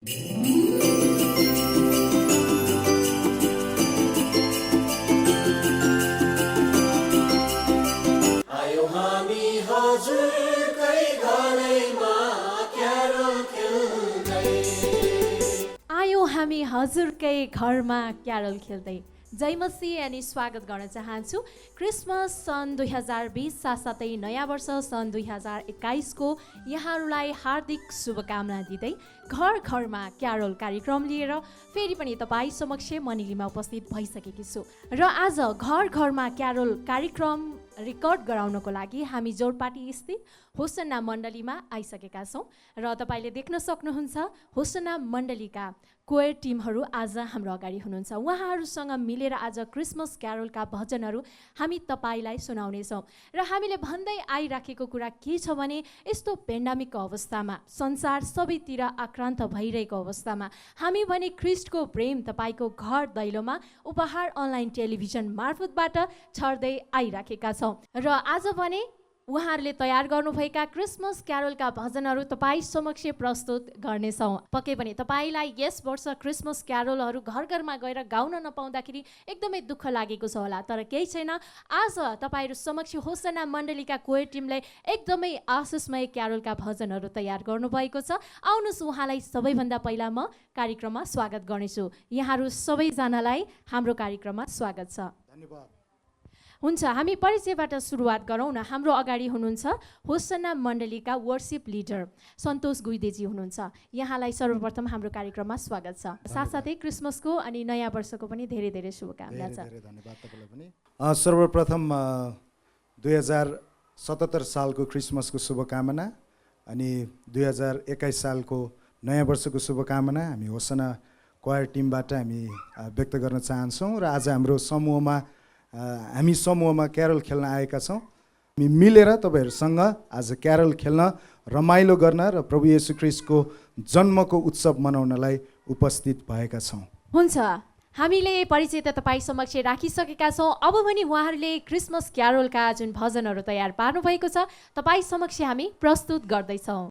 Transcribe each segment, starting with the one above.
हामी हजुरकै घरमा क्यारल खेल्दै जय मसीह अनि स्वागत गर्न चाहन्छु। क्रिसमस सन् 2020 साथसाथै नयाँ वर्ष सन् 2021 को यहाँहरूलाई हार्दिक शुभकामना दिँदै घर घरमा क्यारल कार्यक्रम लिएर फेरि पनि तपाईँ समक्ष मनिलीमा उपस्थित भइसकेकी छु र आज घर घरमा क्यारल कार्यक्रम रेकर्ड गराउनको लागि हामी जोरपाटी स्थित होसन्ना मण्डलीमा आइसकेका छौँ र तपाईँले देख्न सक्नुहुन्छ होसन्ना मण्डलीका कोयर टिमहरू आज हाम्रो अगाडि हुनुहुन्छ। उहाँहरूसँग मिलेर आज क्रिसमस क्यारोलका भजनहरू हामी तपाईँलाई सुनाउनेछौँ र हामीले भन्दै आइराखेको कुरा के छ भने यस्तो पेन्डामिकको अवस्थामा संसार सबैतिर आक्रान्त भइरहेको अवस्थामा हामी भने ख्रिस्टको प्रेम तपाईँको घर दैलोमा उपहार अनलाइन टेलिभिजन मार्फतबाट छर्दै आइराखेका छौँ र आज भने उहाँहरूले तयार गर्नुभएका क्रिसमस क्यारोलका भजनहरू तपाईँ समक्ष प्रस्तुत गर्नेछौँ। पक्कै पनि तपाईँलाई यस वर्ष क्रिसमस क्यारोलहरू घर घरमा गएर गाउन नपाउँदाखेरि एकदमै दुःख लागेको छ होला, तर केही छैन। आज तपाईँहरू समक्ष होसन्ना मण्डलीका कोयर टिमले एकदमै आशिषमय क्यारोलका भजनहरू तयार गर्नुभएको छ। आउनुहोस् उहाँलाई सबैभन्दा पहिला म कार्यक्रममा स्वागत गर्नेछु। यहाँहरू सबैजनालाई हाम्रो कार्यक्रममा स्वागत छ। धन्यवाद। हुन्छ, हामी परिचयबाट सुरुवात गरौँ न। हाम्रो अगाडि हुनुहुन्छ होसन्ना मण्डलीका वर्शिप लिडर सन्तोष गुइदेजी हुनुहुन्छ। यहाँलाई सर्वप्रथम हाम्रो कार्यक्रममा स्वागत छ। साथसाथै क्रिसमसको अनि नयाँ वर्षको पनि धेरै धेरै शुभकामना छ। धेरै धन्यवाद तपाईँलाई पनि। सर्वप्रथम 2077 सालको क्रिसमसको शुभकामना अनि 2021 सालको नयाँ वर्षको शुभकामना हामी होसन्ना क्वायर टिमबाट हामी व्यक्त गर्न चाहन्छौँ र आज हाम्रो हामी समूहमा क्यारल खेल्न आएका छौँ। हामी मिलेर तपाईँहरूसँग आज क्यारल खेल्न, रमाइलो गर्न र प्रभु येशू ख्रीष्टको जन्मको उत्सव मनाउनलाई उपस्थित भएका छौँ। हुन्छ, हामीले परिचय त तपाईँ समक्ष राखिसकेका छौँ। अब पनि उहाँहरूले क्रिसमस क्यारोलका जुन भजनहरू तयार पार्नु भएको छ तपाईँ समक्ष हामी प्रस्तुत गर्दैछौँ।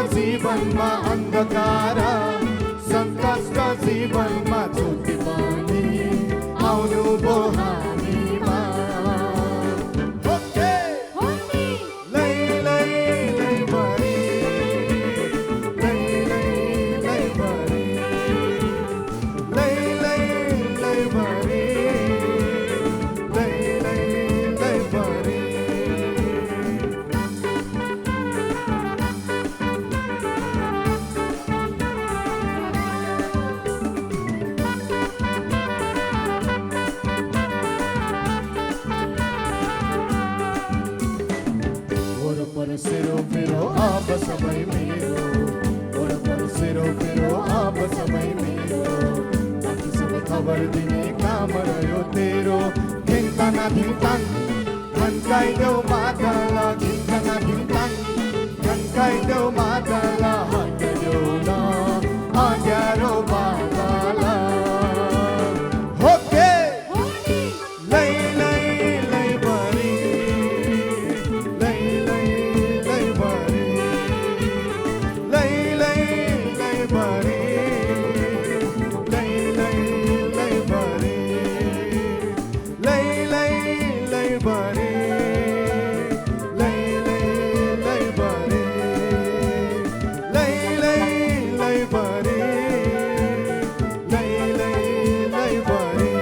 जीवनमा अन्धकार सङ्कष्ट जीवनमा ज्योति पनि आउनुभयो हामीमा। लै लै लै भरी, लै लै लै भरी, लै लै लै भरी, लै लै लै भरी। वरपर सेरो अब सबै मेरो, वरपर सेरो अब सबै मेरो, बाँकी सबै खबर दिने काम रह्यो तेरो। घिन्ताना धिन्ताङ घन्काइदेऊ मादल, घिन्ताना धिन्ताङ घन्काइदेऊ मादल, हटाइदेऊ न अँध्यारो बादल। होके लै लै लै भरी, लै लै लै भरी, लै लै लै भरी, लै लै लै भरी, लै लै लै भरी, लै लै लै भरी, लै लै लै भरी, लै लै लै भरी।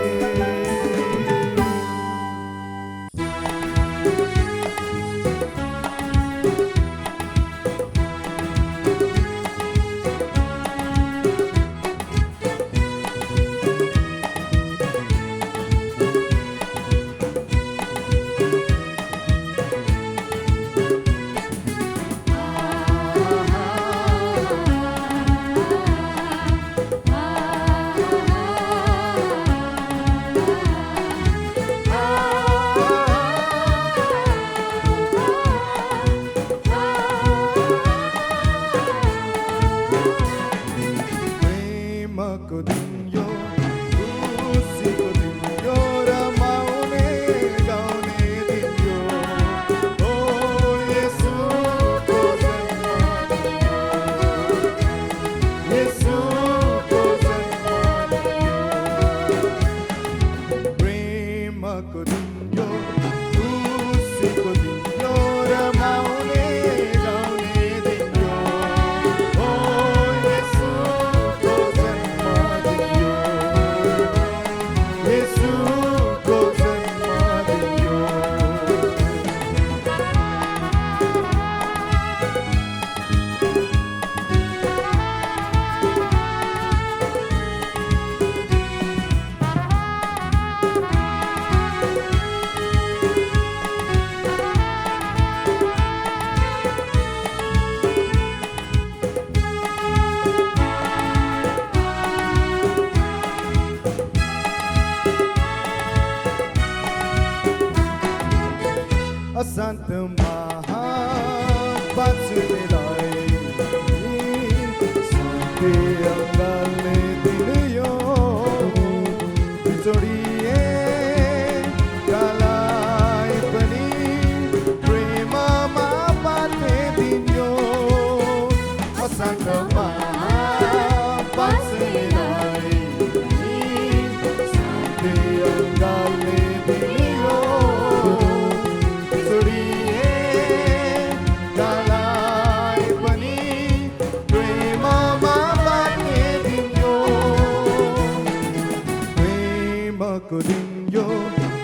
प्रेमको दिन यो, खुसीको दिन यो, रमाउने गाउने दिन यो। ओ येशूको जन्मदिन यो, येशूको जन्मदिन यो। प्रेमको दिन यो, खुसीको दिन यो, रमाउने गाउने दिन यो। ओ येशूको जन्मदिन यो, येशूको जन्मदिन यो। अशान्त महान बाँच्नेलाई शान्ति अङ्गाल्ने दिन यो, बिछोडिएकालाई पनि प्रेममा बाँध्ने दिन यो। अशान्त महान बाँच्नेलाई शान्ति अङ्गाल्ने दिन यो, गालाई पनि प्रेममा बाँध्ने दिन यो। प्रेमको दिन यो,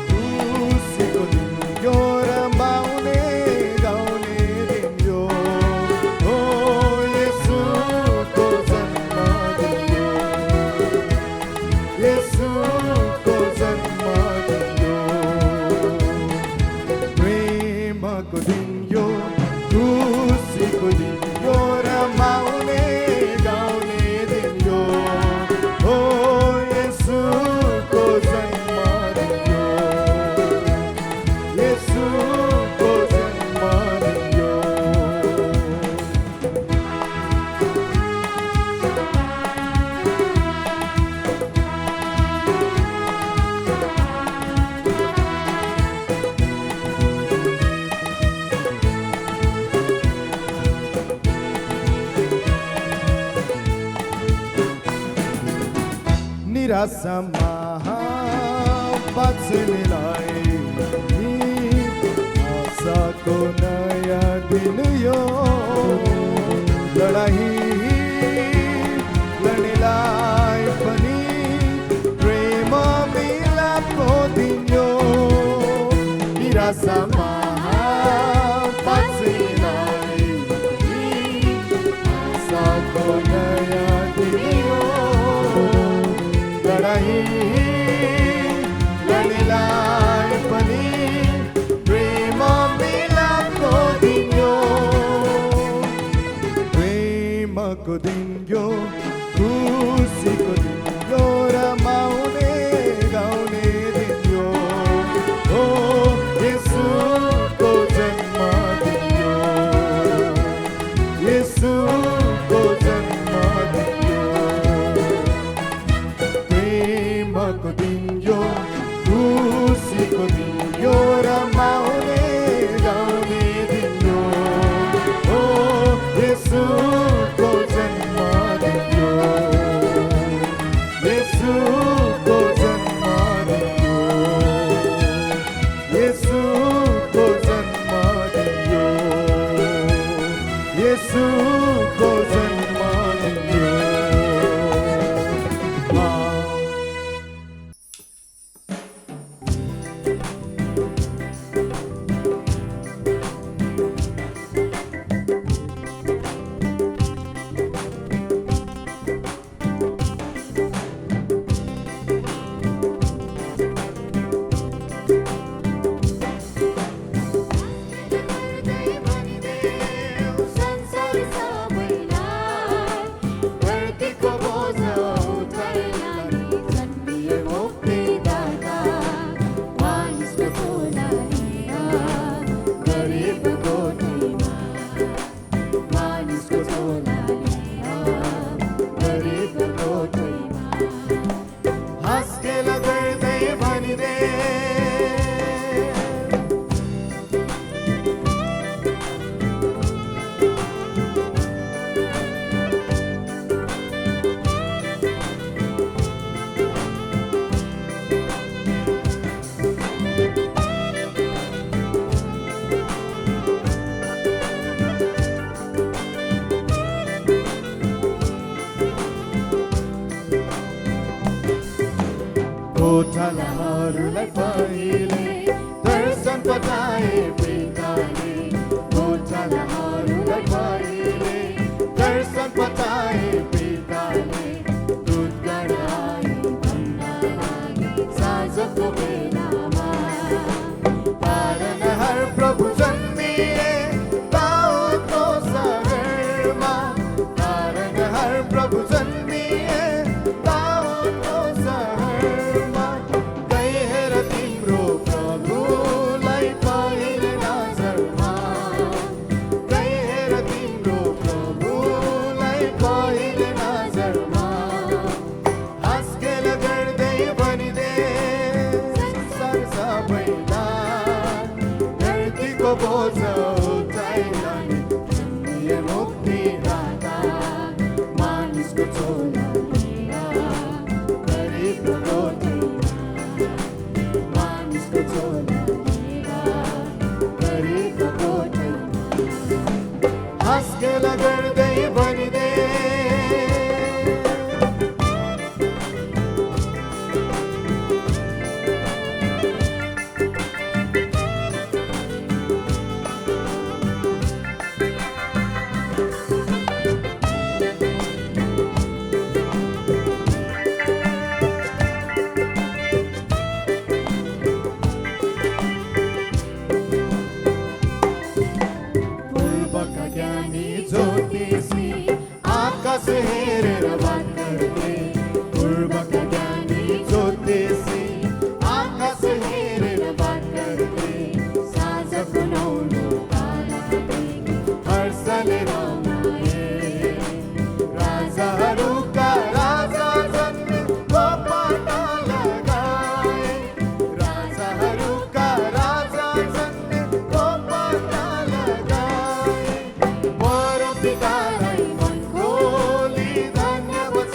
खुसीको दिन यो, रमाउने गाउने दिन यो। ओ येशूको जन्मदिन यो, येशूको जन्मदिन यो। प्रेमको दिन यो, खुसीको दिन यो, रमाउने गाउने दिन यो। ओ येशूको जन्मदिन निराशामा बाँच्नेलाई आशाको नयाँ दिन यो लडाई लड्नेलाई पनि प्रेम मिलापको दिन यो निराशामा बाँच्नेलाई आशाको नयाँ दिन यो लडाई लड्नेलाई पनि प्रेम मिलापको दिन यो प्रेमको दिन यो खुसीको दिन यो रमाउने गाउने दिन यो हो येशूको जन्मदिन यो येशूको जन्मदिन यो प्रेमको दिन यो खुसीको दिन यो रमाउने गाउने दिन यो हो येशूको जन्मदिन यो येशूको जन्मदिन यो येशूको जन्मदिन यो येशूको जन्मदिन यो संसार सबैलाई धरतीको बोझ उठाइलानी जन्मिए मुक्तिदाता मानिसको छोरालिया गरिब गोठीमा मानिसको छोरालिया गरिब गोठीमा हाँस्केल गर्दै भनिदे गोठालाहरूलाई पहिले दर्शन पठाए पिताले गोठालाहरूलाई पहिले दर्शन पठाए पिताले दूत गराए भन्दा लागि साँझको बेलामा तारनहार प्रभु जन्मिए दाउदको सहरमा तारनहार प्रभु जन्मिए दाउदको सहरमा गई हेर तिम्रो प्रभुलाई पहिले नजरमा गई हेर तिम्रो प्रभुलाई पहिले नजरमा हाँस्केल गर्दै भनिदे संसार सबैलाई धरतीको बोझ उठाइलानी जन्मिए मुक्तिदाता मानिसको छोरालिया गरिब गोठीमा मानिसको छोरालिया गरिब गोठीमा हाँस्केल गर्दै भनिदे पूर्वका ज्ञानी ज्योतिषी आकाश हेरेर बात गर्थे पूर्वका ज्ञानी ज्योतिषी आकाश हेरेर बात गर्थे साँझको नौलो तारादेखि हर्षले रमाए राजाहरूका राजा जन्मे गोपाटा लगाए राजाहरूका राजा जन्मे गोपाटा लगाए मोर पितालाई मन खोली धन्यवाद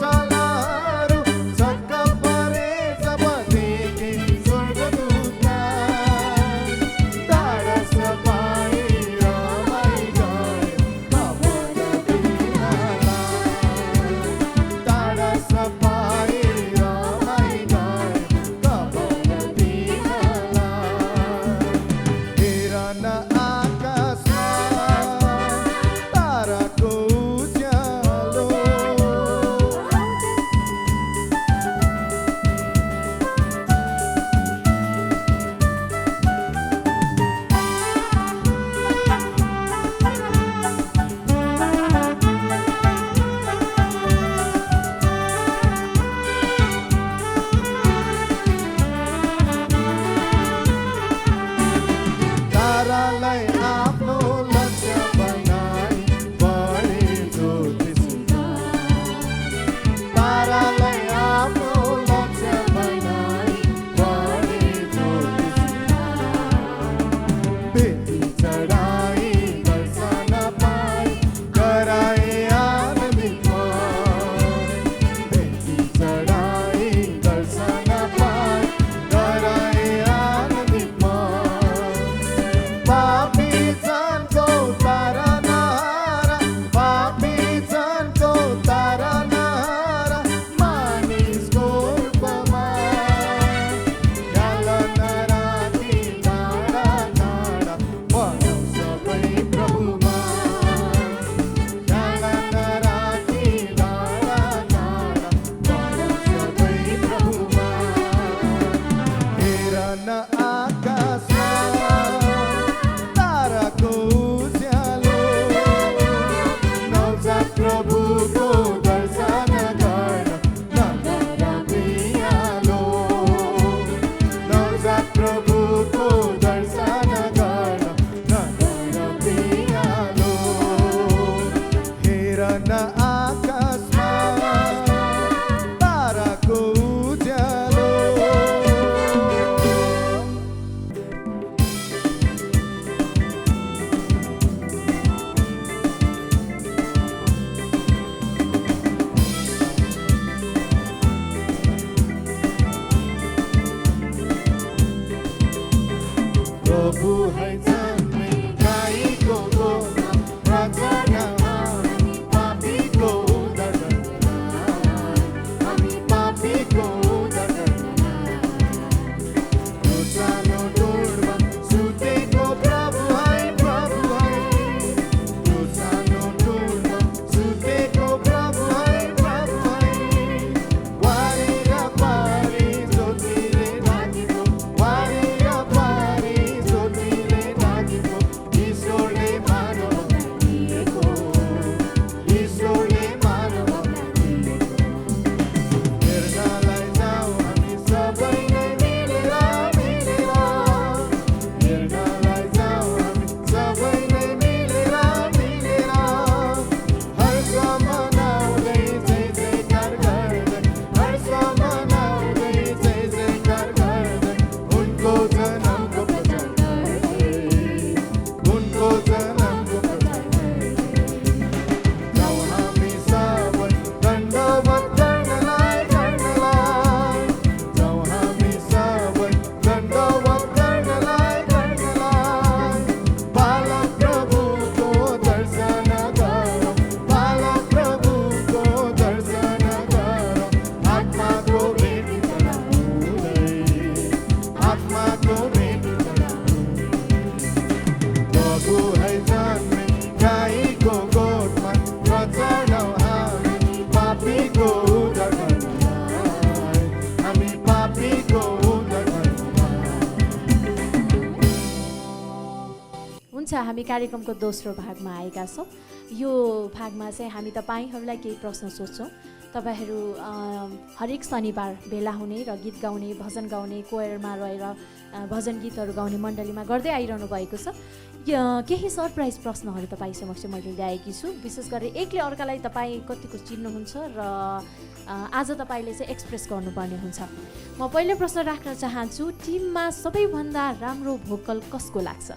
तलाहरू छक्क परे जब देखे स्वर्गदूतलाई टाढा सपाई रमाई गए खबर दिनलाई टाढा सपाई रमाई गए खबर दिनलाई हेर न आकाशमा ताराको उज्यालो तारालाई आफ्नो लक्ष्य बनाई बढे ज्योतिषमा तारालाई आफ्नो लक्ष्य बनाई बढे ज्योतिषमा बेटी चढाई दर्शन पाई गराए आनन्दित बेटी चढाई दर्शन पाई गराए आनन्दित पापी जनको तारनहारा पापी जनको तारनहारा मानिसको रूपमा यालन राति टाढा टाढा पढौँ सबै प्रभुमा यालन राति टाढा टाढा पढौँ सबै प्रभुमा हेर न आकाशमा ताराको उज्यालो नवजात प्रभुको दर्शन गर्न नगर बिहालो नवजात प्रभुको दर्शन गर्न नगर बिहालो हेर न आकाशमा ताराको उज्यालो प्रभु है जन्मे गाईको गोठमा प्रचण्ड हामी पापीको उद्धार हामी पापीको उद्धार यो सानो डोरमा सुतेको प्रभु है यो सानो डोरमा सुतेको प्रभु है वारी र पारी ज्योतिले ढाकेको वारी र पारी ज्योतिले ढाकेको ईश्वरले मानवलाई दिएको ईश्वरले मानवलाई दिएको हेर्नलाई जाऊ हामी सबै नै मिलेर हेर्नलाई जाऊ हामी सबै नै मिलेर हर्ष मनाउँदै जय जयकार गर्दै हर्ष मनाउँदै जय जयकार गर्दै उनको जन्मको प्रचार गर्दै उनको जन्मको प्रचार गर्दै जाऊ हामी सबै दण्डवत गर्नलाई जाऊ हामी सबै दण्डवत गर्नलाई बालक प्रभुको दर्शन गरौँ बालक प्रभुको दर्शन गरौँ आत्माको भेटी चढाउँदै आत्माको भेटी चढाउँदै प्रभु है जन्मे गाईको गोठमा प्रचण्डौँ हामी पापीको उद्धार गर्नलाई हामी पापीको उद्धार गर्नलाई हुन्छ हामी कार्यक्रमको दोस्रो भागमा आएका छौँ यो भागमा चाहिँ हामी तपाईँहरूलाई केही प्रश्न सोध्छौँ तपाईँहरू हरेक शनिबार भेला हुने र गीत गाउने भजन गाउने कोयरमा रहेर भजन गीतहरू गाउने मण्डलीमा गर्दै आइरहनु भएको छ केही सरप्राइज प्रश्नहरू तपाईँ समक्ष मैले ल्याएकी छु विशेष गरी एकले अर्कालाई तपाईँ कतिको चिन्नुहुन्छ र आज तपाईँले चाहिँ एक्सप्रेस गर्नुपर्ने हुन्छ म पहिलो प्रश्न राख्न चाहन्छु टिममा सबैभन्दा राम्रो भोकल कसको लाग्छ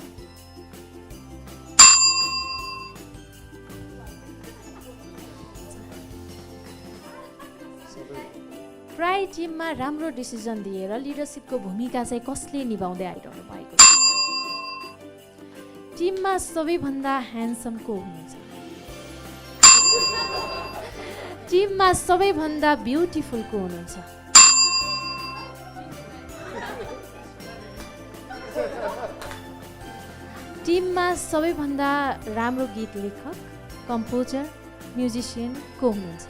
प्राय टिममा राम्रो डिसिजन दिएर लिडरसिपको भूमिका चाहिँ कसले निभाउँदै आइरहनु भएको छ? टिममा सबैभन्दा ह्यान्डसम को हुनुहुन्छ? टिममा सबैभन्दा ब्युटिफुल को हुनुहुन्छ? टिममा सबैभन्दा राम्रो गीत लेखक, कम्पोजर, म्युजिसियन को हुनुहुन्छ?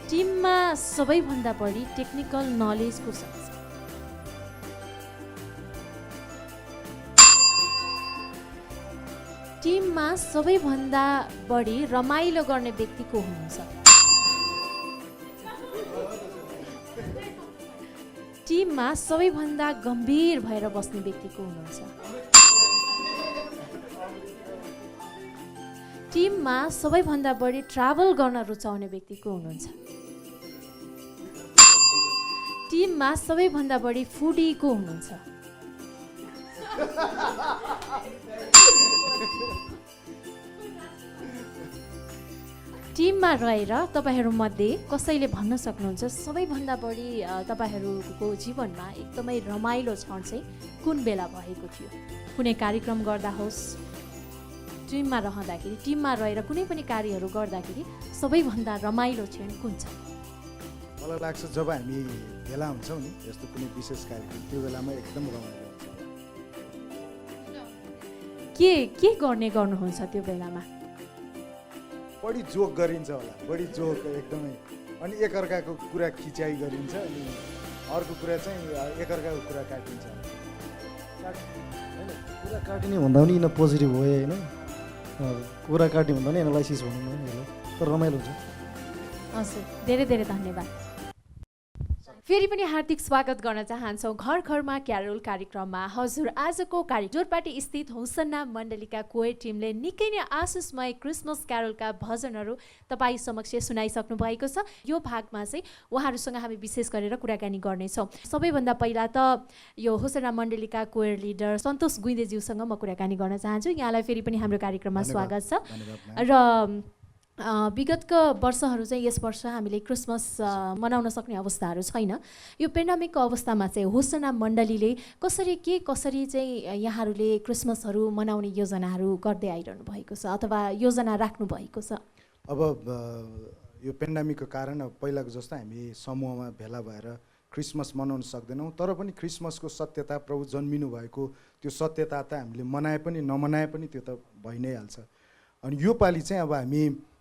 टिममा सबैभन्दा बढी टेक्निकल नलेज कोसँग छ? टिममा सबैभन्दा बढी रमाइलो गर्ने व्यक्ति को हुनुहुन्छ? टिममा सबैभन्दा गम्भीर भएर बस्ने व्यक्ति को हुनुहुन्छ? टिममा सबैभन्दा बढी ट्राभल गर्न रुचाउने व्यक्ति को हुनुहुन्छ? टिममा सबैभन्दा बढी फुडी को हुनुहुन्छ? टिममा रहेर तपाईँहरूमध्ये कसैले भन्न सक्नुहुन्छ सबैभन्दा बढी तपाईँहरूको जीवनमा एकदमै रमाइलो क्षण चाहिँ कुन बेला भएको थियो? कुनै कार्यक्रम गर्दा होस्, टिममा रहँदाखेरि, टिममा रहेर कुनै पनि कार्यहरू गर्दाखेरि सबैभन्दा रमाइलो क्षण कुन छ? मलाई लाग्छ जब हामी भेला हुन्छौँ नि यस्तो कुनै विशेष कार्यक्रम, त्यो बेलामा एकदम रमाइलो हुन्छ। के गर्नुहुन्छ त्यो बेलामा? बढी जोक गरिन्छ होला, बढी जोक एकदमै, अनि एकअर्काको कुरा खिचाइ गरिन्छ, अनि अर्को कुरा चाहिँ एकअर्काको कुरा काटिन्छ। होइन कुरा काटिने भन्दा पनि यिनीहरू पोजिटिभ भयो होइन, कुरा काट्ने भन्दा पनि एनालाइसिस भनौँ न यसलाई, तर रमाइलो हुन्छ। हजुर, धेरै धेरै धन्यवाद। फेरि पनि हार्दिक स्वागत गर्न चाहन्छौँ घर घरमा क्यारोल कार्यक्रममा। हजुर, आजको कार्यक्रम जोरपाटी स्थित होसन्ना मण्डलीका कोयर टिमले निकै नै आशिषमय क्रिसमस क्यारोलका भजनहरू तपाईँ समक्ष सुनाइसक्नु भएको छ। यो भागमा चाहिँ उहाँहरूसँग हामी विशेष गरेर कुराकानी गर्नेछौँ। सबैभन्दा पहिला त यो होसन्ना मण्डलीका कोयर लिडर सन्तोष गुइदेज्यूसँग म कुराकानी गर्न चाहन्छु। यहाँलाई फेरि पनि हाम्रो कार्यक्रममा स्वागत छ। र विगतका वर्षहरू चाहिँ यस वर्ष हामीले क्रिसमस मनाउन सक्ने अवस्थाहरू छैन। यो पेन्डेमिकको अवस्थामा चाहिँ होसन्ना मण्डलीले कसरी चाहिँ यहाँहरूले क्रिसमसहरू मनाउने योजनाहरू गर्दै आइरहनु भएको छ अथवा योजना राख्नु भएको छ? अब यो पेन्डेमिकको कारण अब पहिलाको जस्तो हामी समूहमा भेला भएर क्रिसमस मनाउन सक्दैनौँ, तर पनि क्रिसमसको सत्यता, प्रभु जन्मिनु भएको त्यो सत्यता त हामीले मनाए पनि नमनाए पनि त्यो त भइ नै हाल्छ। अनि यो पालि चाहिँ अब हामी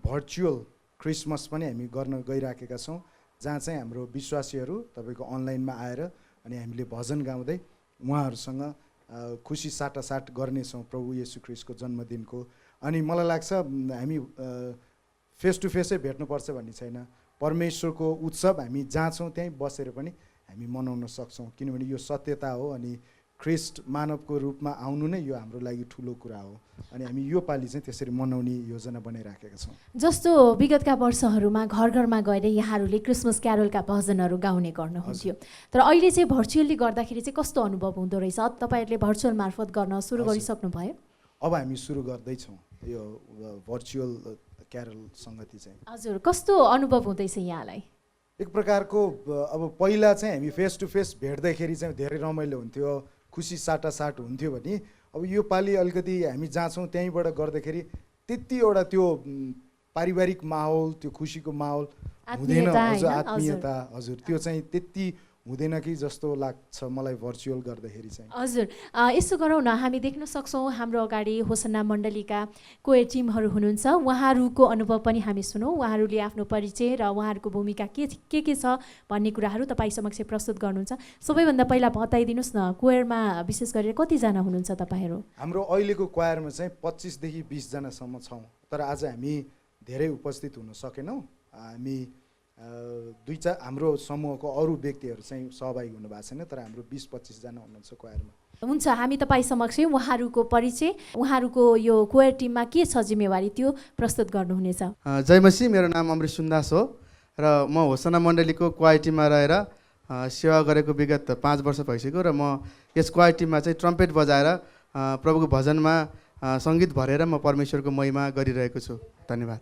भर्चुअल क्रिसमस पनि हामी गर्न गइराखेका छौँ, जहाँ चाहिँ हाम्रो विश्वासीहरू तपाईँको अनलाइनमा आएर अनि हामीले भजन गाउँदै उहाँहरूसँग खुसी साटासाट गर्नेछौँ प्रभु येशू ख्रीष्टको जन्मदिनको। अनि मलाई लाग्छ हामी फेस टु फेसै भेट्नुपर्छ भन्ने छैन, परमेश्वरको उत्सव हामी जहाँ छौँ त्यहीँ बसेर पनि हामी मनाउन सक्छौँ, किनभने यो सत्यता हो। अनि ख्रीष्ट मानवको रूपमा आउनु नै यो हाम्रो लागि ठुलो कुरा हो, अनि हामी यो पालि चाहिँ त्यसरी मनाउने योजना बनाइराखेका छौँ। जस्तो विगतका वर्षहरूमा घर घरमा गएर यहाँहरूले क्रिसमस क्यारोलका भजनहरू गाउने गर्नुहुन्थ्यो, तर अहिले चाहिँ भर्चुअली गर्दाखेरि चाहिँ कस्तो अनुभव हुँदो रहेछ? तपाईँहरूले भर्चुअल मार्फत गर्न सुरु गरिसक्नुभयो? अब हामी सुरु गर्दैछौँ यो भर्चुअल क्यारोल सङ्गति चाहिँ। हजुर, कस्तो अनुभव हुँदैछ यहाँलाई? एक प्रकारको अब पहिला चाहिँ हामी फेस टु फेस भेट्दाखेरि चाहिँ धेरै रमाइलो हुन्थ्यो, खुसी साटासाट हुन्थ्यो भने अब यो पालि अलिकति हामी जहाँ छौँ त्यहीँबाट गर्दाखेरि त्यति एउटा त्यो पारिवारिक माहौल, त्यो खुसीको माहौल हुँदैन। हजुर, आत्मीयता, हजुर, त्यो चाहिँ त्यति हुँदैन कि जस्तो लाग्छ मलाई भर्चुअल गर्दाखेरि चाहिँ। हजुर, यसो गरौँ न, हामी देख्न सक्छौँ हाम्रो अगाडि होसन्ना मण्डलीका कोयर टिमहरू हुनुहुन्छ, उहाँहरूको अनुभव पनि हामी सुनौँ। उहाँहरूले आफ्नो परिचय र उहाँहरूको भूमिका के छ भन्ने कुराहरू तपाईँ समक्ष प्रस्तुत गर्नुहुन्छ। सबैभन्दा पहिला बताइदिनुहोस् न, कोयरमा विशेष गरेर कतिजना हुनुहुन्छ तपाईँहरू? हाम्रो अहिलेको क्वायरमा चाहिँ 25 देखि 20 जनासम्म छौँ, तर आज हामी धेरै उपस्थित हुन सकेनौँ। हामी हाम्रो समूहको अरू व्यक्तिहरू चाहिँ सहभागी हुनु भएको छैन, तर हाम्रो 20-25 जना हुनुहुन्छ क्वायरमा। हुन्छ, हामी तपाईँ समक्ष उहाँहरूको परिचय, उहाँहरूको यो कोयर टिममा के छ जिम्मेवारी त्यो प्रस्तुत गर्नुहुनेछ। जय मसीह, मेरो नाम अमृत सुन्दास हो र म होसन्ना मण्डलीको क्वायर टिममा रहेर सेवा गरेको विगत 5 वर्ष भइसक्यो र म यस क्वायर टिममा चाहिँ ट्रम्पेट बजाएर प्रभुको भजनमा सङ्गीत भरेर म परमेश्वरको महिमा गरिरहेको छु। धन्यवाद।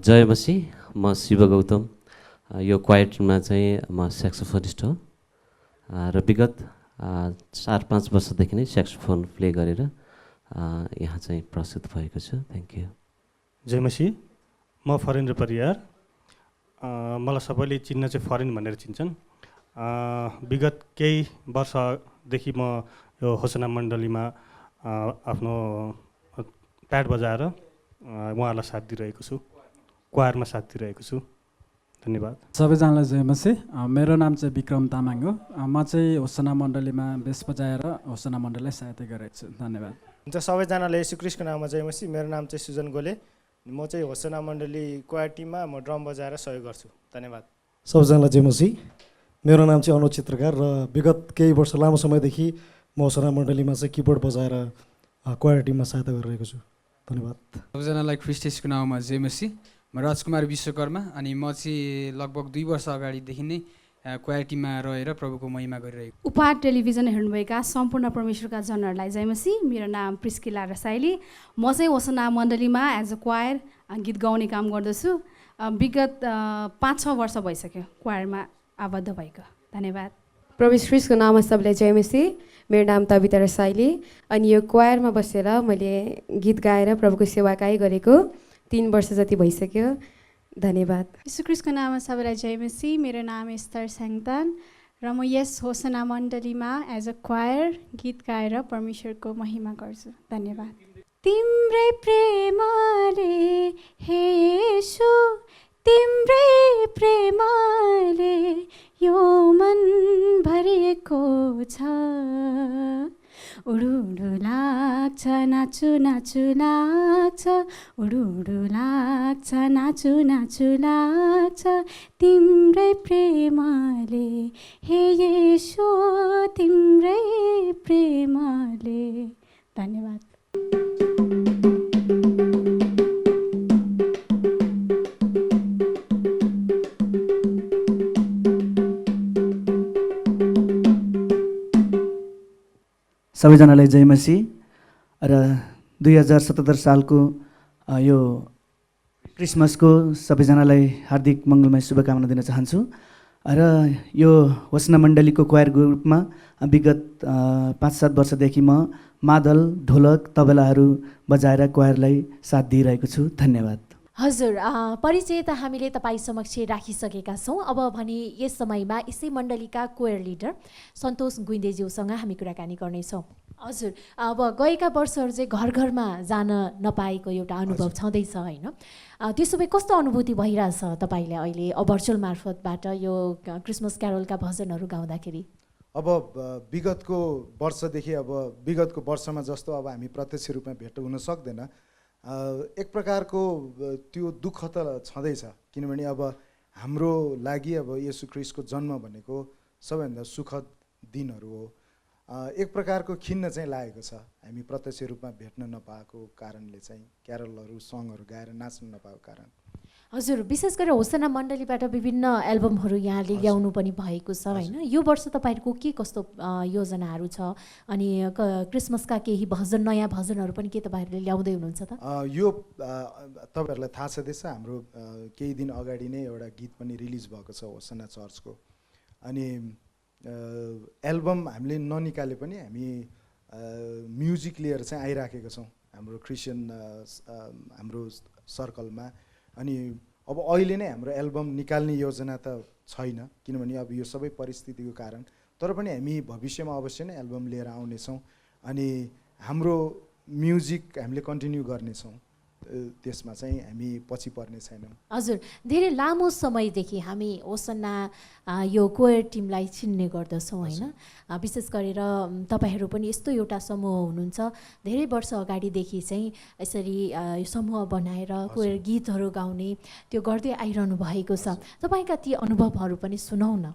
जय मसी, म शिव गौतम। यो क्वायर टिममा चाहिँ म सेक्सोफोनिस्ट हो र विगत 4-5 वर्षदेखि नै सेक्सोफोन प्ले गरेर यहाँ चाहिँ प्रस्तुत भएको छु। Thank you. जय मसी, म फरेन्द्र परियार। मलाई सबैले चिन्न चाहिँ फरेन भनेर चिन्छन्। विगत केही वर्षदेखि म यो होसना मण्डलीमा आफ्नो प्याड बजाएर उहाँहरूलाई साथ दिइरहेको छु, क्वायरमा साथ दिइरहेको छु। धन्यवाद। सबैजनालाई जय मसी। मेरो नाम चाहिँ विक्रम तामाङ हो। म चाहिँ होसना मण्डलीमा बेस बजाएर होसना मण्डलीलाई सहायता गरेको छु। धन्यवाद। हुन्छ, सबैजनाले यसु ख्रीष्टको नाममा जय मसी। मेरो नाम चाहिँ सुजन गोले। म चाहिँ होसना मण्डली क्वायर टिममा म ड्रम बजाएर सहयोग गर्छु। धन्यवाद। सबैजनालाई जय मसी। मेरो नाम चाहिँ अनुज चित्रकार र विगत केही वर्ष लामो समयदेखि म होसना मण्डलीमा चाहिँ किबोर्ड बजाएर क्वायर टिममा सहायता गरिरहेको छु। धन्यवाद। सबैजनालाई ख्रिस्टेसको नाममा जय मसी। म राजकुमार विश्वकर्मा अनि म चाहिँ लगभग 2 वर्ष अगाडिदेखि नै क्वायर टिममा रहेर प्रभुको महिमा गरिरहेको। उपहार टेलिभिजन हेर्नुभएका सम्पूर्ण परमेश्वरका जनहरूलाई जय मसी। मेरो नाम प्रिस्किला रसाइली। म चाहिँ होसना मण्डलीमा एज अ क्वायर गीत गाउने काम गर्दछु। विगत 5-6 वर्ष भइसक्यो क्वायरमा आबद्ध भएको। धन्यवाद। प्रभु ख्रीष्टको नाममा सबैलाई जय मसी। मेरो नाम तबिता रसाइली अनि यो क्वायरमा बसेर मैले गीत गाएर प्रभुको सेवाकाई गरेको 3 वर्ष जति भइसक्यो। धन्यवाद। यीशु ख्रीष्टको नाममा सबैलाई जय मसी। मेरो नाम एस्तर स्याङतान र म यस होसना मण्डलीमा एज अ क्वायर गीत गाएर परमेश्वरको महिमा गर्छु। धन्यवाद। तिम्रै प्रेमले हे येशू, तिम्रै प्रेमले यो मन भरिएको छ। उडुडु लाग्छ, नाचु नाचु लाग्छ, उडुडु लाग्छ, नाचु नाचु लाग्छ, तिम्रै प्रेमले हे येशू, तिम्रै प्रेमले। धन्यवाद। सबैजनालाई जय मसी। र 2077 सालको यो क्रिसमसको सबैजनालाई हार्दिक मङ्गलमय शुभकामना दिन चाहन्छु। र यो होसना मण्डलीको क्वायर ग्रुपमा विगत 5-7 वर्षदेखि म मादल, ढोलक, तबलाहरू बजाएर क्वायरलाई साथ दिइरहेको छु। धन्यवाद। हजुर, परिचय त हामीले तपाईँ समक्ष राखिसकेका छौँ। अब भने यस समयमा यसै मण्डलीका कोयर लिडर सन्तोष गुइन्देज्यूसँग हामी कुराकानी गर्नेछौँ। हजुर, अब गएका वर्षहरू चाहिँ घर घरमा जान नपाएको एउटा अनुभव छँदैछ होइन? त्यसो भए कस्तो अनुभूति भइरहेछ तपाईँले अहिले भर्चुअल मार्फतबाट यो क्रिसमस क्यारोलका भजनहरू गाउँदाखेरि? अब विगतको वर्षदेखि अब विगतको वर्षमा जस्तो अब हामी प्रत्यक्ष रूपमा भेट हुन सक्दैन। एक प्रकारको त्यो दुःख त छँदैछ, किनभने अब हाम्रो लागि अब येशू ख्रीष्टको जन्म भनेको सबैभन्दा सुखद दिनहरू हो। एक प्रकारको खिन्न चाहिँ लागेको छ हामी प्रत्यक्ष रूपमा भेट्न नपाएको कारणले, चाहिँ क्यारलहरू सङहरू गाएर नाच्न नपाएको कारण। हजुर, विशेष गरेर होसना मण्डलीबाट विभिन्न एल्बमहरू यहाँले ल्याउनु पनि भएको छ होइन? यो वर्ष तपाईँहरूको के कस्तो योजनाहरू छ? अनि क्रिसमसका केही भजन, नयाँ भजनहरू पनि के तपाईँहरूले ल्याउँदै हुनुहुन्छ त? यो तपाईँहरूलाई थाहा छँदैछ, हाम्रो केही दिन अगाडि नै एउटा गीत पनि रिलिज भएको छ होसना चर्चको। अनि एल्बम हामीले ननिकाले पनि हामी म्युजिक लिएर चाहिँ आइराखेका छौँ हाम्रो क्रिस्चियन हाम्रो सर्कलमा। अनि अब अहिले नै हाम्रो एल्बम निकाल्ने योजना त छैन, किनभने अब यो सबै परिस्थितिको कारण। तर पनि हामी भविष्यमा अवश्य नै एल्बम लिएर आउनेछौँ। अनि हाम्रो म्युजिक हामीले कन्टिन्यू गर्नेछौँ, त्यसमा चाहिँ हामी पछि पर्ने छैनौँ। हजुर, धेरै लामो समयदेखि हामी होसना यो कोयर टिमलाई चिन्ने गर्दछौँ होइन? विशेष गरेर तपाईँहरू पनि यस्तो एउटा समूह हुनुहुन्छ, धेरै वर्ष अगाडिदेखि चाहिँ यसरी समूह बनाएर कोयर गीतहरू गाउने त्यो गर्दै आइरहनु भएको छ। तपाईँका ती अनुभवहरू पनि सुनौ न।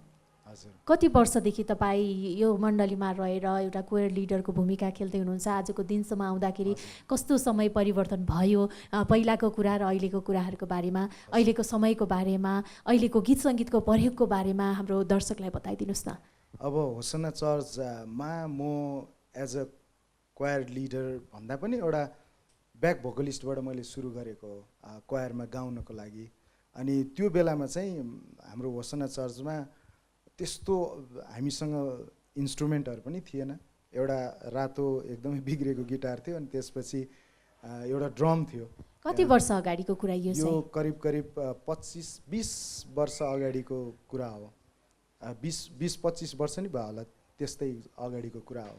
कति वर्षदेखि तपाईँ यो मण्डलीमा रहेर एउटा कोयर लिडरको भूमिका खेल्दै हुनुहुन्छ? आजको दिनसम्म आउँदाखेरि कस्तो समय परिवर्तन भयो? पहिलाको कुरा र अहिलेको कुराहरूको बारेमा, अहिलेको समयको बारेमा, अहिलेको गीत सङ्गीतको प्रयोगको बारेमा हाम्रो दर्शकलाई बताइदिनुहोस् न। अब होसना चर्चमा म एज अ क्वायर लिडर भन्दा पनि एउटा ब्याक भोकलिस्टबाट मैले सुरु गरेको क्वायरमा गाउनको लागि। अनि त्यो बेलामा चाहिँ हाम्रो होसना चर्चमा त्यस्तो हामीसँग इन्स्ट्रुमेन्टहरू पनि थिएन। एउटा रातो एकदमै बिग्रेको गिटार थियो अनि त्यसपछि एउटा ड्रम थियो। कति वर्ष अगाडिको कुरा यो यो चाहिँ? करिब 25-20 वर्ष अगाडिको कुरा हो। 20-25 वर्ष नि भयो होला, त्यस्तै अगाडिको कुरा हो,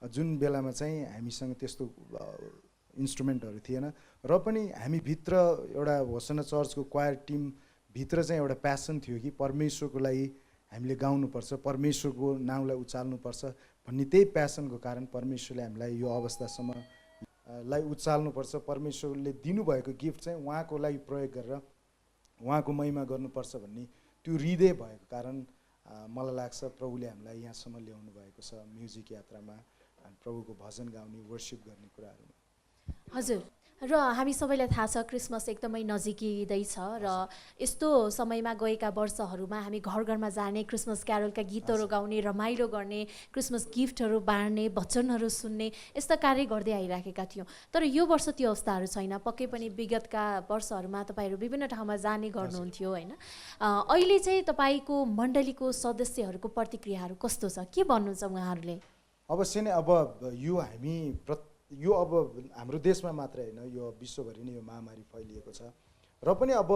जुन बेलामा चाहिँ हामीसँग त्यस्तो इन्स्ट्रुमेन्टहरू थिएन। र पनि हामीभित्र एउटा होसना चर्चको क्वायर टिमभित्र चाहिँ एउटा प्यासन थियो कि परमेश्वरको लागि हामीले गाउनुपर्छ, परमेश्वरको नाउँलाई उचाल्नुपर्छ भन्ने त्यही प्यासनको कारण परमेश्वरले हामीलाई यो अवस्थासम्म लाई उचाल्नुपर्छ, परमेश्वरले दिनुभएको गिफ्ट चाहिँ उहाँको लागि प्रयोग गरेर उहाँको महिमा गर्नुपर्छ भन्ने त्यो हृदय भएको कारण मलाई लाग्छ प्रभुले हामीलाई यहाँसम्म ल्याउनु भएको छ म्युजिक यात्रामा, प्रभुको भजन गाउने, वर्शिप गर्ने कुराहरूमा। हजुर, र हामी सबैलाई थाहा छ क्रिसमस एकदमै नजिकै छ र यस्तो समयमा गएका वर्षहरूमा हामी घर घरमा जाने, क्रिसमस क्यारोलका गीतहरू गाउने, रमाइलो गर्ने, क्रिसमस गिफ्टहरू बाँड्ने, वचनहरू सुन्ने यस्ता कार्य गर्दै आइराखेका थियौँ। तर यो वर्ष त्यो अवस्थाहरू छैन। पक्कै पनि विगतका वर्षहरूमा तपाईँहरू विभिन्न ठाउँमा जाने गर्नुहुन्थ्यो होइन। अहिले चाहिँ तपाईँको मण्डलीको सदस्यहरूको प्रतिक्रियाहरू कस्तो छ, के भन्नुहुन्छ उहाँहरूले? अवश्य नै अब यो अब हाम्रो देशमा मात्रै होइन, यो विश्वभरि नै यो महामारी फैलिएको छ र पनि अब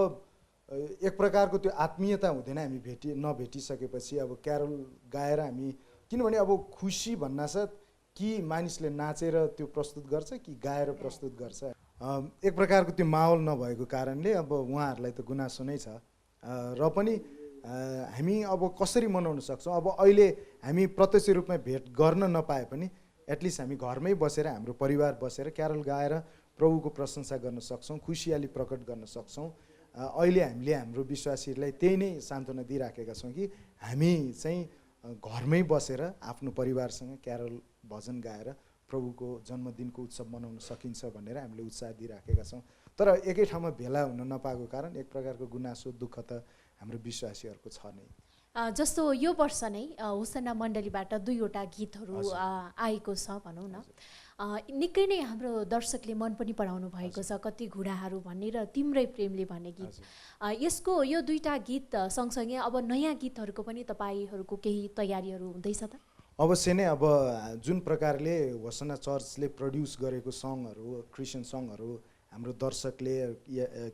एक प्रकारको त्यो आत्मीयता हुँदैन हामी नभेटिसकेपछि। अब क्यारोल गाएर हामी, किनभने अब खुसी भन्नासाथ कि मानिसले नाचेर त्यो प्रस्तुत गर्छ कि गाएर प्रस्तुत गर्छ, एक प्रकारको त्यो माहौल नभएको कारणले अब उहाँहरूलाई त गुनासो नै छ। र पनि हामी अब कसरी मनाउन सक्छौँ? अब अहिले हामी प्रत्यक्ष रूपमा भेट गर्न नपाए पनि एटलिस्ट हामी घरमै बसेर, हाम्रो परिवार बसेर क्यारोल गाएर प्रभुको प्रशंसा गर्न सक्छौँ, खुसियाली प्रकट गर्न सक्छौँ। अहिले हामीले हाम्रो विश्वासीहरूलाई त्यही नै सान्त्वना दिइराखेका छौँ कि हामी चाहिँ घरमै बसेर आफ्नो परिवारसँग क्यारोल भजन गाएर प्रभुको जन्मदिनको उत्सव मनाउन सकिन्छ भनेर हामीले उत्साह दिइराखेका छौँ। तर एकै ठाउँमा भेला हुन नपाएको कारण एक प्रकारको गुनासो, दुःख त हाम्रो विश्वासीहरूको छ नै। जस्तो यो वर्ष नै होसना मण्डलीबाट 2वटा गीतहरू आएको छ भनौँ न। निकै नै हाम्रो दर्शकले मन पनि पराउनु भएको छ, कति घुँडाहरू भन्ने र तिम्रै प्रेमले भन्ने गीत। यसको यो 2टा गीत सँगसँगै अब नयाँ गीतहरूको पनि तपाईँहरूको केही तयारीहरू हुँदैछ त? अवश्य नै। अब जुन प्रकारले होसना चर्चले प्रड्युस गरेको सङहरू, क्रिस्चियन सङहरू हाम्रो दर्शकले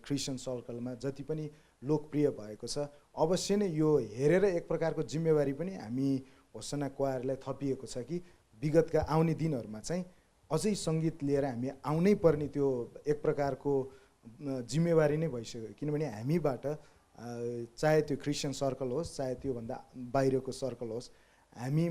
क्रिस्चियन सर्कलमा जति पनि लोकप्रिय भएको छ, अवश्य नै यो हेरेर एक प्रकारको जिम्मेवारी पनि हामी होसना क्वायरलाई थपिएको छ कि विगतका आउने दिनहरूमा चाहिँ अझै सङ्गीत लिएर हामी आउनै पर्ने त्यो एक प्रकारको जिम्मेवारी नै भइसक्यो। किनभने हामीबाट चाहे त्यो क्रिस्चियन सर्कल होस्, चाहे त्योभन्दा बाहिरको सर्कल होस्, हामी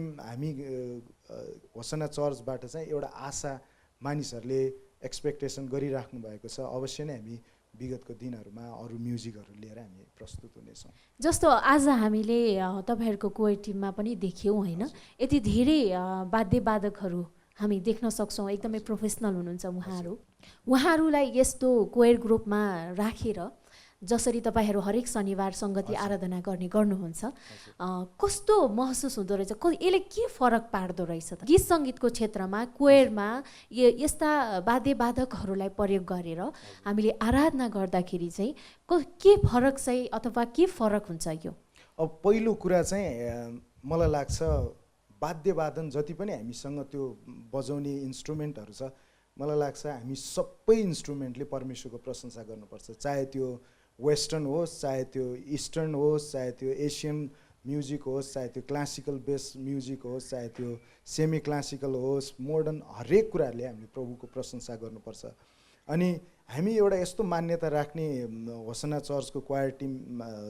होसना चर्चबाट चाहिँ एउटा आशा मानिसहरूले एक्सपेक्टेसन गरिराख्नु भएको छ। अवश्य नै हामी विगतको दिनहरूमा अरू म्युजिकहरू लिएर हामी प्रस्तुत हुनेछौँ। जस्तो आज हामीले तपाईँहरूको कोयर टिममा पनि देख्यौँ होइन, यति धेरै वाद्यवादकहरू हामी देख्न सक्छौँ, एकदमै प्रोफेसनल हुनुहुन्छ उहाँहरूलाई यस्तो कोयर ग्रुपमा राखेर जसरी तपाईँहरू हरेक शनिबार सङ्गति आराधना गर्नुहुन्छ, कस्तो महसुस हुँदो रहेछ? यसले के फरक पार्दो रहेछ त गीत सङ्गीतको क्षेत्रमा, कोयरमा यस्ता वाद्यवादकहरूलाई प्रयोग गरेर हामीले आराधना गर्दाखेरि चाहिँ के फरक चाहिँ अथवा के फरक हुन्छ यो? अब पहिलो कुरा चाहिँ मलाई लाग्छ वाद्यवादन जति पनि हामीसँग त्यो बजाउने इन्स्ट्रुमेन्टहरू छ, मलाई लाग्छ हामी सबै इन्स्ट्रुमेन्टले परमेश्वरको प्रशंसा गर्नुपर्छ। चाहे त्यो वेस्टर्न होस्, चाहे त्यो इस्टर्न होस्, चाहे त्यो एसियन म्युजिक होस्, चाहे त्यो क्लासिकल बेस म्युजिक होस्, चाहे त्यो सेमी क्लासिकल होस्, मोडर्न, हरेक कुराहरूले हामीले प्रभुको प्रशंसा गर्नुपर्छ। अनि हामी एउटा यस्तो मान्यता राख्ने होसना चर्चको क्वायर टिम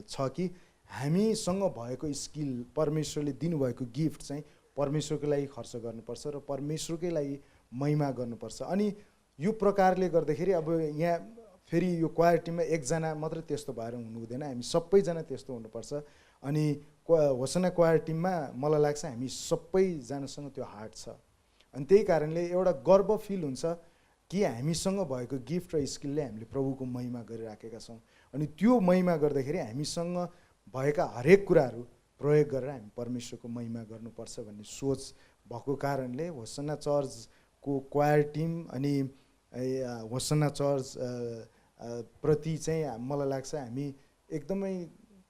छ कि हामीसँग भएको स्किल, परमेश्वरले दिनुभएको गिफ्ट चाहिँ परमेश्वरकै लागि खर्च गर्नुपर्छ र परमेश्वरकै लागि महिमा गर्नुपर्छ। अनि यो प्रकारले गर्दाखेरि अब यहाँ फेरि यो क्वायर टिममा एकजना मात्रै त्यस्तो भएर हुनु हुँदैन, हामी सबैजना त्यस्तो हुनुपर्छ। अनि होसना क्वायर टिममा मलाई लाग्छ हामी सबैजनासँग त्यो हार्ट छ। अनि त्यही कारणले एउटा गर्व फिल हुन्छ कि हामीसँग भएको गिफ्ट र स्किलले हामीले प्रभुको महिमा गरिराखेका छौँ। अनि त्यो महिमा गर्दाखेरि हामीसँग भएका हरेक कुराहरू प्रयोग गरेर हामी परमेश्वरको महिमा गर्नुपर्छ भन्ने सोच भएको कारणले होसना चर्चको क्वायर टिम अनि होसना चर्च प्रति चाहिँ मलाई लाग्छ हामी एकदमै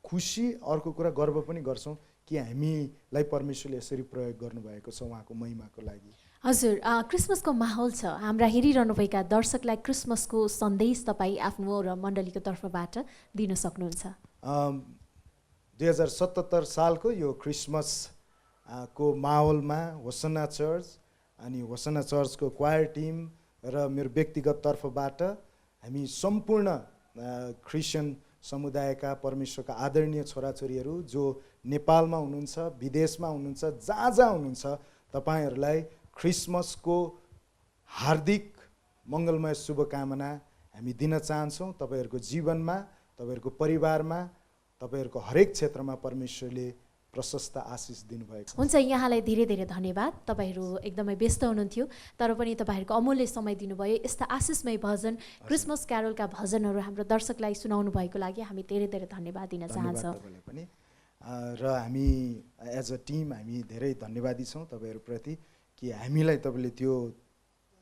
खुसी, अर्को कुरा गर्व पनि गर्छौँ कि हामीलाई परमेश्वरले यसरी प्रयोग गर्नुभएको छ उहाँको महिमाको लागि। हजुर, क्रिसमसको माहौल छ, हाम्रा हेरिरहनुभएका दर्शकलाई क्रिसमसको सन्देश तपाईँ आफ्नो र मण्डलीको तर्फबाट दिन सक्नुहुन्छ? 2077 सालको यो क्रिसमस को माहौलमा होसना चर्च अनि होसना चर्चको क्वायर टिम र मेरो व्यक्तिगत तर्फबाट हामी सम्पूर्ण क्रिस्चियन समुदायका परमेश्वरका आदरणीय छोराछोरीहरू जो नेपालमा हुनुहुन्छ, विदेशमा हुनुहुन्छ, जहाँ जहाँ हुनुहुन्छ, तपाईँहरूलाई क्रिसमसको हार्दिक मङ्गलमय शुभकामना हामी दिन चाहन्छौँ। तपाईँहरूको जीवनमा, तपाईँहरूको परिवारमा, तपाईँहरूको हरेक क्षेत्रमा परमेश्वरले प्रशस्त आशिष दिनुभएको छ। हुन्छ, यहाँलाई धेरै धेरै धन्यवाद। तपाईँहरू एकदमै व्यस्त हुनुहुन्थ्यो तर पनि तपाईँहरूको अमूल्य समय दिनुभयो। यस्ता आशिषमय भजन, क्रिसमस क्यारोलका भजनहरू हाम्रो दर्शकलाई सुनाउनु भएको लागि हामी धेरै धेरै धन्यवाद दिन चाहन्छौँ। पनि र हामी एज अ टिम हामी धेरै धन्यवादी छौँ तपाईँहरूप्रति कि हामीलाई तपाईँले त्यो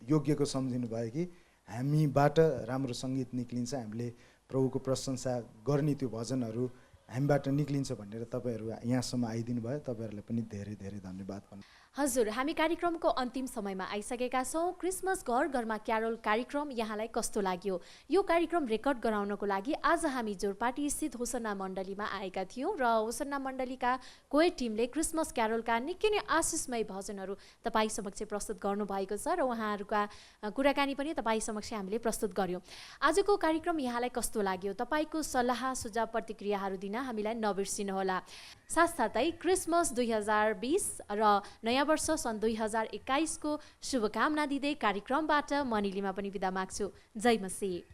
योग्यको सम्झिनु भयो कि हामीबाट राम्रो सङ्गीत निक्लिन्छ, हामीले प्रभुको प्रशंसा गर्ने त्यो भजनहरू हामीबाट निक्लिन्छ भनेर तपाईँहरू यहाँसम्म आइदिनु भयो। तपाईँहरूलाई पनि धेरै धेरै धन्यवाद भन्नु। हजुर, हामी कार्यक्रमको अन्तिम समयमा आइसकेका छौँ। क्रिसमस घर घरमा क्यारोल कार्यक्रम यहाँलाई कस्तो लाग्यो? यो कार्यक्रम रेकर्ड गराउनको लागि आज हामी जोरपाटी स्थित होसन्ना मण्डलीमा आएका थियौँ र होसन्ना मण्डलीका कोयर टिमले क्रिसमस क्यारोलका निकै नै आशिषमय भजनहरू तपाईँ समक्ष प्रस्तुत गर्नुभएको छ र उहाँहरूका कुराकानी पनि तपाईँ समक्ष हामीले प्रस्तुत गऱ्यौँ। आजको कार्यक्रम यहाँलाई कस्तो लाग्यो? तपाईँको सल्लाह सुझाव प्रतिक्रियाहरू दिन हामीलाई नबिर्सिनुहोला। साथसाथै क्रिसमस 2020 र नयाँ वर्ष सन् 2021 को शुभकामना दिँदै कार्यक्रमबाट म निलिमा पनि बिदा माग्छु। जय मसीह।